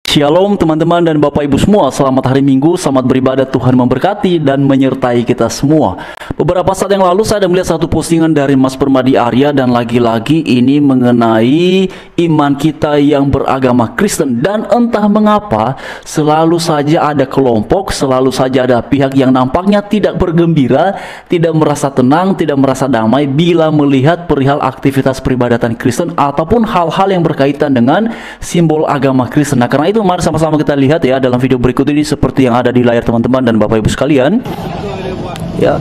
Shalom teman-teman dan Bapak Ibu semua, selamat hari Minggu, selamat beribadah, Tuhan memberkati dan menyertai kita semua. Beberapa saat yang lalu saya ada melihat satu postingan dari Mas Permadi Arya, dan lagi-lagi ini mengenai iman kita yang beragama Kristen. Dan entah mengapa selalu saja ada kelompok, selalu saja ada pihak yang nampaknya tidak bergembira, tidak merasa tenang, tidak merasa damai bila melihat perihal aktivitas peribadatan Kristen ataupun hal-hal yang berkaitan dengan simbol agama Kristen. Nah, karena itu mari sama-sama kita lihat ya dalam video berikut ini seperti yang ada di layar teman-teman dan Bapak Ibu sekalian. Ya.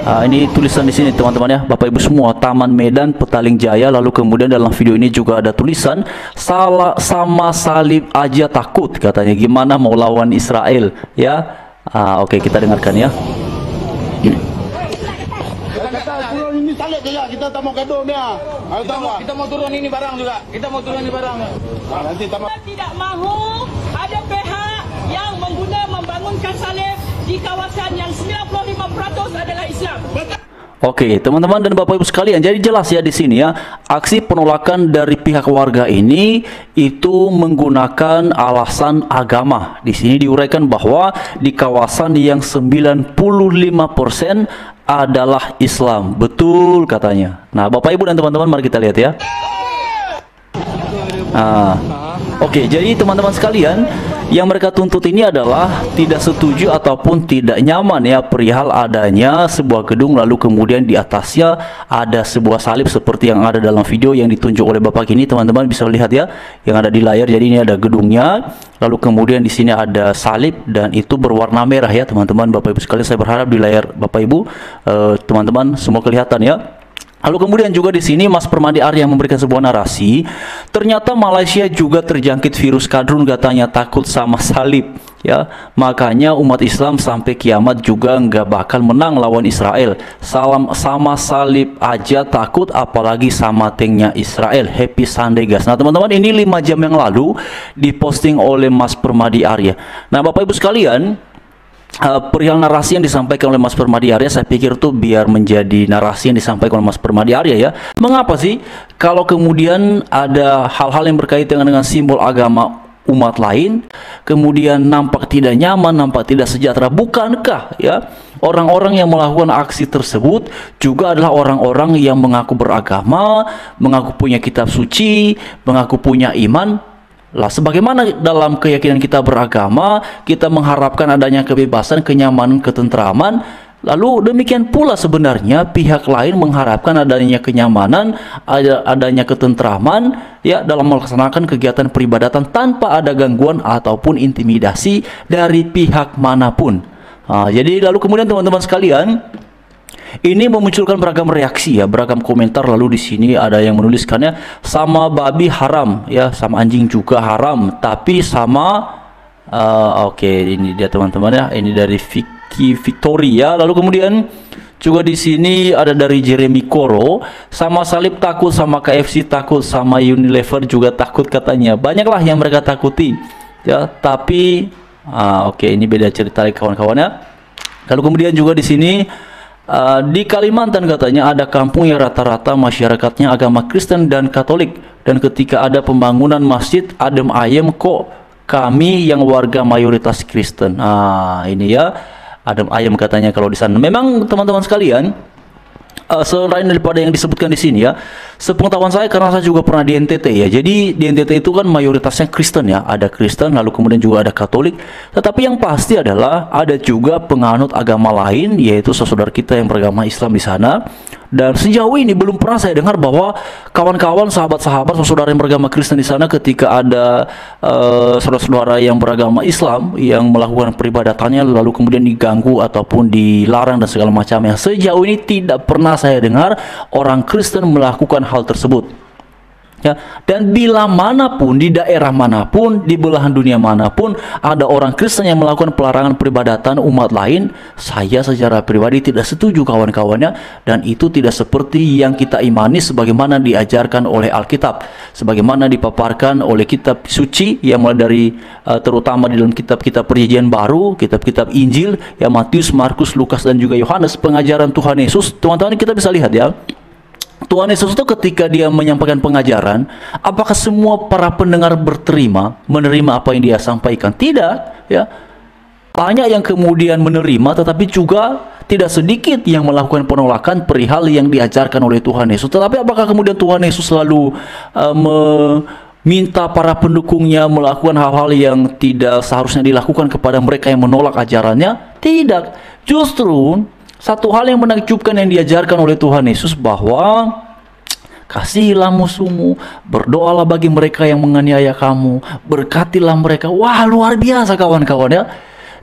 Nah, ini tulisan di sini teman-teman ya, Bapak Ibu semua, Taman Medan Petaling Jaya. Lalu kemudian dalam video ini juga ada tulisan salah sama salib aja takut, katanya gimana mau lawan Israel ya. Oke, kita dengarkan ya. Kita tak mau gaduh dia. Kita mau turun ini barang juga. Kita mau turun ini barang. Nanti kita tidak mahu ada pihak yang membangunkan salib di kawasan yang 95% adalah Islam. Oke, teman-teman dan Bapak Ibu sekalian, jadi jelas ya di sini ya, aksi penolakan dari pihak warga ini itu menggunakan alasan agama. Di sini diuraikan bahwa di kawasan yang 95% adalah Islam. Betul katanya. Nah, Bapak Ibu dan teman-teman, mari kita lihat ya. Oke, jadi teman-teman sekalian, yang mereka tuntut ini adalah tidak setuju ataupun tidak nyaman ya perihal adanya sebuah gedung, lalu kemudian di atasnya ada sebuah salib seperti yang ada dalam video yang ditunjuk oleh Bapak ini. Teman-teman bisa lihat ya yang ada di layar. Jadi ini ada gedungnya, lalu kemudian di sini ada salib dan itu berwarna merah ya teman-teman, Bapak Ibu sekalian. Saya berharap di layar Bapak Ibu teman-teman semua kelihatan ya. Lalu kemudian juga di sini Mas Permadi Arya memberikan sebuah narasi. Ternyata Malaysia juga terjangkit virus kadrun, katanya takut sama salib ya. Makanya umat Islam sampai kiamat juga nggak bakal menang lawan Israel. Sama salib aja takut, apalagi sama tanknya Israel. Happy Sunday guys. Nah teman-teman, ini 5 jam yang lalu diposting oleh Mas Permadi Arya. Nah Bapak Ibu sekalian, perihal narasi yang disampaikan oleh Mas Permadi Arya, saya pikir tuh biar menjadi narasi yang disampaikan oleh Mas Permadi Arya ya. Mengapa sih kalau kemudian ada hal-hal yang berkaitan dengan simbol agama umat lain kemudian nampak tidak nyaman, nampak tidak sejahtera? Bukankah ya orang-orang yang melakukan aksi tersebut juga adalah orang-orang yang mengaku beragama, mengaku punya kitab suci, mengaku punya iman? Lah, sebagaimana dalam keyakinan kita beragama, kita mengharapkan adanya kebebasan, kenyamanan, ketentraman. Lalu demikian pula sebenarnya pihak lain mengharapkan adanya kenyamanan, adanya ketentraman ya dalam melaksanakan kegiatan peribadatan tanpa ada gangguan ataupun intimidasi dari pihak manapun. Jadi lalu kemudian teman-teman sekalian, ini memunculkan beragam reaksi ya, beragam komentar. Lalu di sini ada yang menuliskannya sama babi haram ya, sama anjing juga haram, tapi sama oke, ini dia teman-teman ya, ini dari Vicky Victoria. Lalu kemudian juga di sini ada dari Jeremy Koro, sama salib takut, sama KFC takut, sama Unilever juga takut katanya. Banyaklah yang mereka takuti ya, tapi oke, ini beda cerita lagi kawan-kawannya. Lalu kemudian juga di sini di Kalimantan katanya ada kampung yang rata-rata masyarakatnya agama Kristen dan Katolik, dan ketika ada pembangunan masjid adem ayem kok, kami yang warga mayoritas Kristen. Ini ya adem ayem katanya kalau di sana. Memang teman-teman sekalian, selain daripada yang disebutkan di sini ya, sepengetahuan saya, karena saya juga pernah di NTT ya, jadi di NTT itu kan mayoritasnya Kristen ya, ada Kristen lalu kemudian juga ada Katolik, tetapi yang pasti adalah ada juga penganut agama lain, yaitu saudara kita yang beragama Islam di sana. Dan sejauh ini belum pernah saya dengar bahwa kawan-kawan, sahabat-sahabat, saudara yang beragama Kristen di sana, ketika ada saudara-saudara yang beragama Islam yang melakukan peribadatannya lalu kemudian diganggu ataupun dilarang dan segala macamnya, sejauh ini tidak pernah saya dengar orang Kristen melakukan hal tersebut. Ya, dan bila manapun, di daerah manapun, di belahan dunia manapun ada orang Kristen yang melakukan pelarangan peribadatan umat lain, saya secara pribadi tidak setuju kawan-kawannya, dan itu tidak seperti yang kita imani sebagaimana diajarkan oleh Alkitab, sebagaimana dipaparkan oleh kitab suci yang mulai dari terutama di dalam kitab-kitab Perjanjian Baru, kitab-kitab Injil ya, Matius, Markus, Lukas dan juga Yohanes, pengajaran Tuhan Yesus. Teman-teman, kita bisa lihat ya, Tuhan Yesus itu ketika dia menyampaikan pengajaran, apakah semua para pendengar menerima apa yang dia sampaikan? Tidak, ya. Banyak yang kemudian menerima, tetapi juga tidak sedikit yang melakukan penolakan perihal yang diajarkan oleh Tuhan Yesus. Tetapi apakah kemudian Tuhan Yesus selalu meminta para pendukungnya melakukan hal-hal yang tidak seharusnya dilakukan kepada mereka yang menolak ajarannya? Tidak. Justru satu hal yang menakjubkan yang diajarkan oleh Tuhan Yesus, bahwa kasihilah musuhmu, berdoalah bagi mereka yang menganiaya kamu, berkatilah mereka. Wah, luar biasa kawan-kawan ya.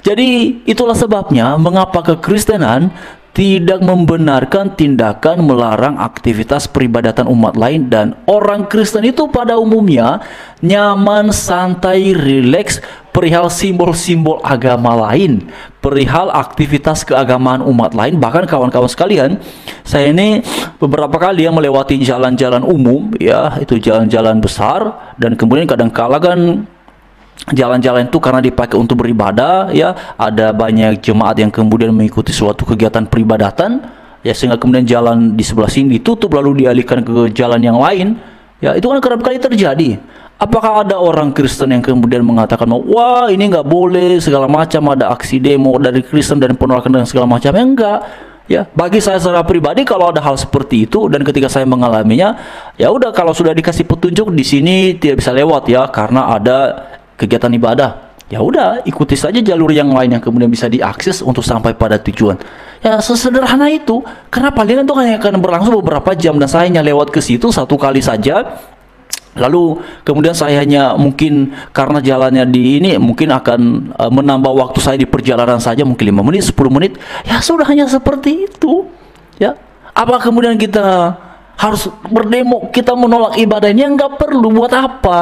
Jadi itulah sebabnya mengapa kekristenan tidak membenarkan tindakan melarang aktivitas peribadatan umat lain, dan orang Kristen itu pada umumnya nyaman, santai, rileks perihal simbol-simbol agama lain, perihal aktivitas keagamaan umat lain. Bahkan kawan-kawan sekalian, saya ini beberapa kali yang melewati jalan-jalan umum, ya, itu jalan-jalan besar, dan kemudian kadang-kala kan jalan-jalan itu karena dipakai untuk beribadah, ya, ada banyak jemaat yang kemudian mengikuti suatu kegiatan peribadatan, ya, sehingga kemudian jalan di sebelah sini ditutup lalu dialihkan ke jalan yang lain, ya, itu kan kerap kali terjadi. Apakah ada orang Kristen yang kemudian mengatakan, wah ini nggak boleh segala macam, ada aksi demo dari Kristen dan penolakan dan segala macamnya? Enggak. Ya, bagi saya secara pribadi, kalau ada hal seperti itu dan ketika saya mengalaminya, ya udah, kalau sudah dikasih petunjuk di sini tidak bisa lewat, ya, karena ada kegiatan ibadah, ya udah, ikuti saja jalur yang lain yang kemudian bisa diakses untuk sampai pada tujuan. Ya, sesederhana itu. Karena palingan itu hanya akan berlangsung beberapa jam, dan saya hanya lewat ke situ satu kali saja, lalu kemudian saya hanya mungkin karena jalannya di ini mungkin akan menambah waktu saya di perjalanan saja, mungkin 5 menit, 10 menit. Ya sudah, hanya seperti itu, ya. Apa kemudian kita harus berdemo, kita menolak ibadahnya? Nggak perlu. Buat apa?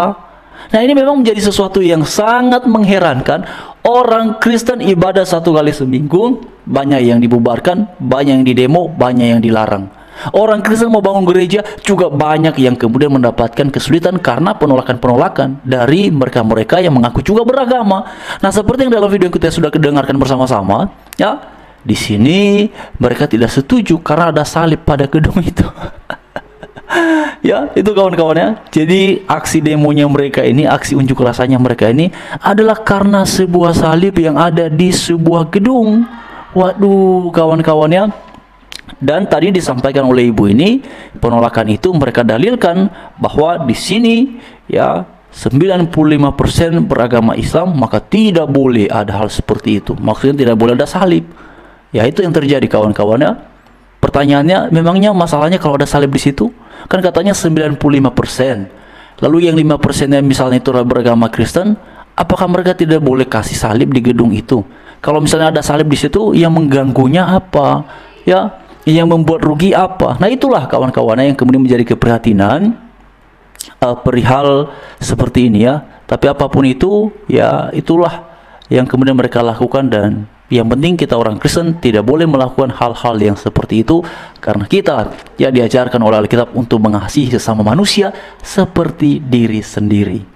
Nah, ini memang menjadi sesuatu yang sangat mengherankan. Orang Kristen ibadah 1 kali seminggu, banyak yang dibubarkan, banyak yang didemo, banyak yang dilarang. Orang Kristen mau bangun gereja, juga banyak yang kemudian mendapatkan kesulitan karena penolakan-penolakan dari mereka-mereka yang mengaku juga beragama. Nah, seperti yang dalam video yang kita sudah dengarkan bersama-sama, ya, di sini mereka tidak setuju karena ada salib pada gedung itu. Ya, itu kawan-kawan ya. Jadi aksi demonya mereka ini, aksi unjuk rasanya mereka ini adalah karena sebuah salib yang ada di sebuah gedung. Waduh, kawan-kawan ya. Dan tadi disampaikan oleh ibu ini, penolakan itu mereka dalilkan bahwa di sini, ya, 95% beragama Islam, maka tidak boleh ada hal seperti itu. Maksudnya tidak boleh ada salib. Ya, itu yang terjadi kawan-kawan ya. Pertanyaannya, memangnya masalahnya kalau ada salib di situ? Kan katanya 95%. Lalu yang 5% misalnya itu beragama Kristen, apakah mereka tidak boleh kasih salib di gedung itu? Kalau misalnya ada salib di situ, yang mengganggunya apa? Ya, yang membuat rugi apa? Nah, itulah kawan-kawan yang kemudian menjadi keprihatinan perihal seperti ini ya. Tapi apapun itu, ya, itulah yang kemudian mereka lakukan, dan yang penting kita orang Kristen tidak boleh melakukan hal-hal yang seperti itu, karena kita ya diajarkan oleh Alkitab untuk mengasihi sesama manusia seperti diri sendiri.